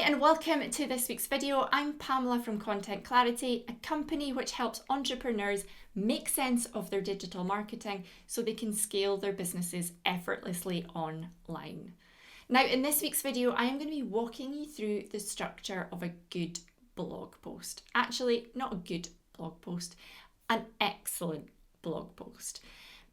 And welcome to this week's video. I'm Pamela from Content Clarity, a company which helps entrepreneurs make sense of their digital marketing so they can scale their businesses effortlessly online. Now, in this week's video, I am going to be walking you through the structure of a good blog post. Actually, not a good blog post, an excellent blog post,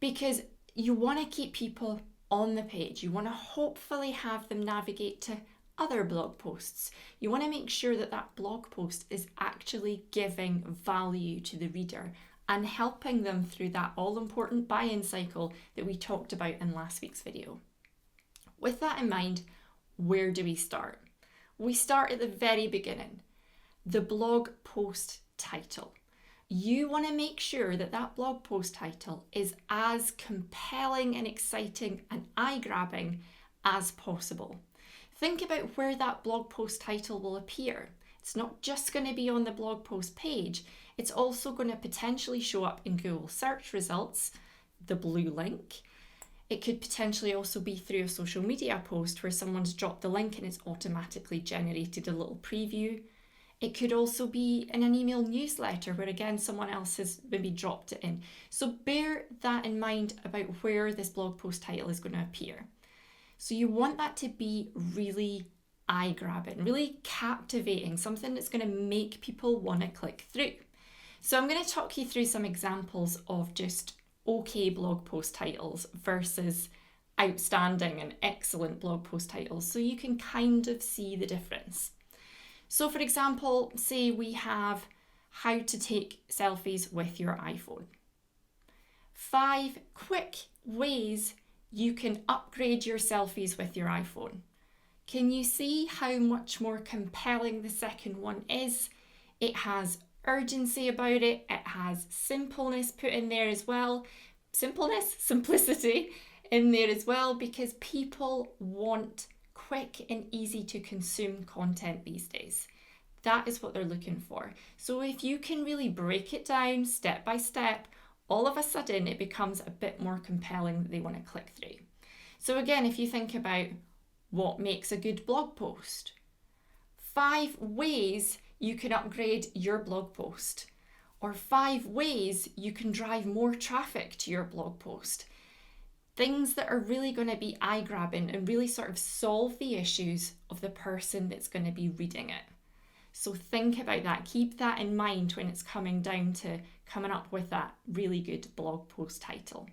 because you want to keep people on the page. You want to hopefully have them navigate to other blog posts. You want to make sure that that blog post is actually giving value to the reader and helping them through that all-important buy-in cycle that we talked about in last week's video. With that in mind, where do we start? We start at the very beginning, the blog post title. You want to make sure that that blog post title is as compelling and exciting and eye-grabbing as possible. Think about where that blog post title will appear. It's not just going to be on the blog post page, it's also going to potentially show up in Google search results, the blue link. It could potentially also be through a social media post where someone's dropped the link and it's automatically generated a little preview. It could also be in an email newsletter where again someone else has maybe dropped it in. So bear that in mind about where this blog post title is going to appear. So you want that to be really eye-grabbing, really captivating, something that's going to make people want to click through. So I'm going to talk you through some examples of just okay blog post titles versus outstanding and excellent blog post titles so you can kind of see the difference. So for example, say we have how to take selfies with your iPhone. 5 quick ways you can upgrade your selfies with your iPhone. Can you see how much more compelling the second one is? It has urgency about it. It has simpleness put in there as well. Simplicity in there as well, because people want quick and easy to consume content these days. That is what they're looking for. So if you can really break it down step by step, all of a sudden it becomes a bit more compelling that they want to click through. So again, if you think about what makes a good blog post, 5 ways you can upgrade your blog post, or 5 ways you can drive more traffic to your blog post. Things that are really going to be eye-grabbing and really sort of solve the issues of the person that's going to be reading it. So think about that. Keep that in mind when it's coming down to coming up with that really good blog post title.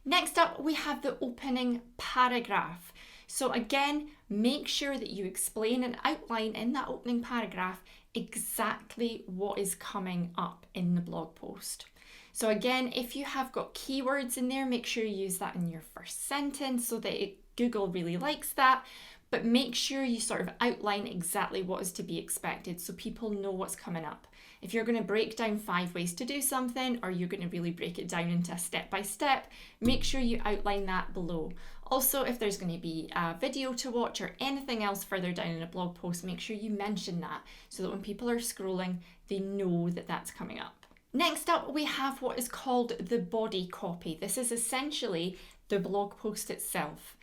Next up, we have the opening paragraph. So again, make sure that you explain and outline in that opening paragraph exactly what is coming up in the blog post. So again, if you have got keywords in there, make sure you use that in your first sentence so that Google really likes that. But make sure you sort of outline exactly what is to be expected so people know what's coming up. If you're going to break down 5 ways to do something, or you're going to really break it down into a step-by-step, make sure you outline that below. Also, if there's going to be a video to watch or anything else further down in a blog post, make sure you mention that so that when people are scrolling, they know that that's coming up. Next up, we have what is called the body copy. This is essentially the blog post itself.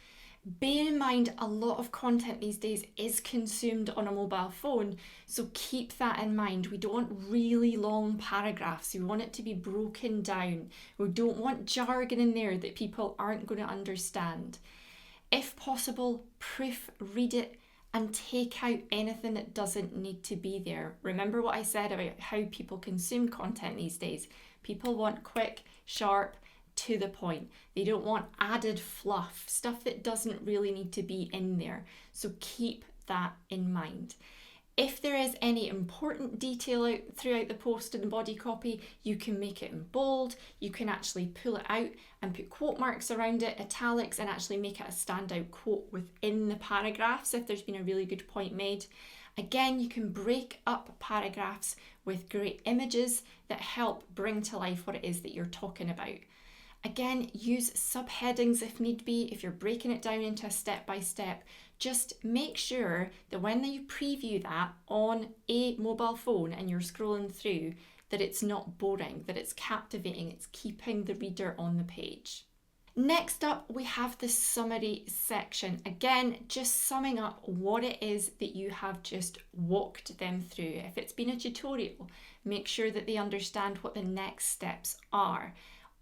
Bear in mind, a lot of content these days is consumed on a mobile phone, so keep that in mind. We don't want really long paragraphs. We want it to be broken down. We don't want jargon in there that people aren't going to understand. If possible, proofread it and take out anything that doesn't need to be there. Remember what I said about how people consume content these days. People want quick, sharp, to the point. They don't want added fluff, stuff that doesn't really need to be in there. So keep that in mind. If there is any important detail out throughout the post in the body copy, you can make it in bold. You can actually pull it out and put quote marks around it, italics, and actually make it a standout quote within the paragraphs if there's been a really good point made. Again, you can break up paragraphs with great images that help bring to life what it is that you're talking about. Again, use subheadings if need be. If you're breaking it down into a step-by-step, just make sure that when you preview that on a mobile phone and you're scrolling through, that it's not boring, that it's captivating, it's keeping the reader on the page. Next up, we have the summary section. Again, just summing up what it is that you have just walked them through. If it's been a tutorial, make sure that they understand what the next steps are.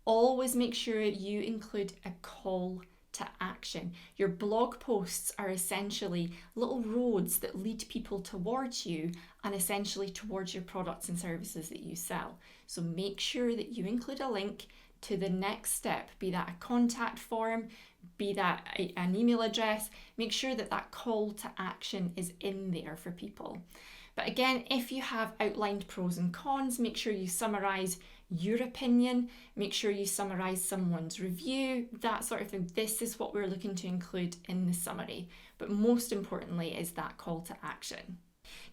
Always make sure you include a call to action. Your blog posts are essentially little roads that lead people towards you and essentially towards your products and services that you sell. So make sure that you include a link to the next step, be that a contact form, be that an email address. Make sure that that call to action is in there for people. But again, if you have outlined pros and cons, make sure you summarize your opinion, make sure you summarize someone's review, that sort of thing. This is what we're looking to include in the summary. But most importantly is that call to action.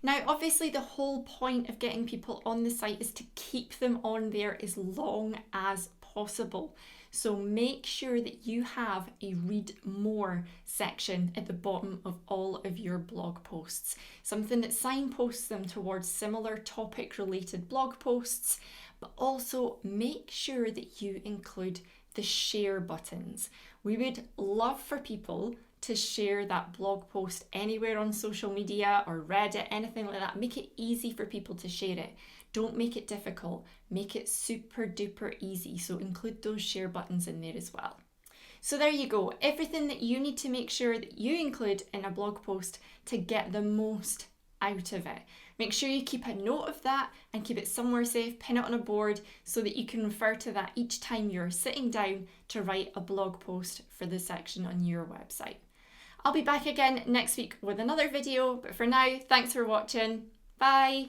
Now, obviously, the whole point of getting people on the site is to keep them on there as long as possible. So make sure that you have a read more section at the bottom of all of your blog posts, something that signposts them towards similar topic related blog posts, but also make sure that you include the share buttons. We would love for people to share that blog post anywhere on social media or Reddit, anything like that. Make it easy for people to share it. Don't make it difficult. Make it super duper easy. So include those share buttons in there as well. So there you go. Everything that you need to make sure that you include in a blog post to get the most out of it. Make sure you keep a note of that and keep it somewhere safe, pin it on a board so that you can refer to that each time you're sitting down to write a blog post for the section on your website. I'll be back again next week with another video, but for now, thanks for watching. Bye.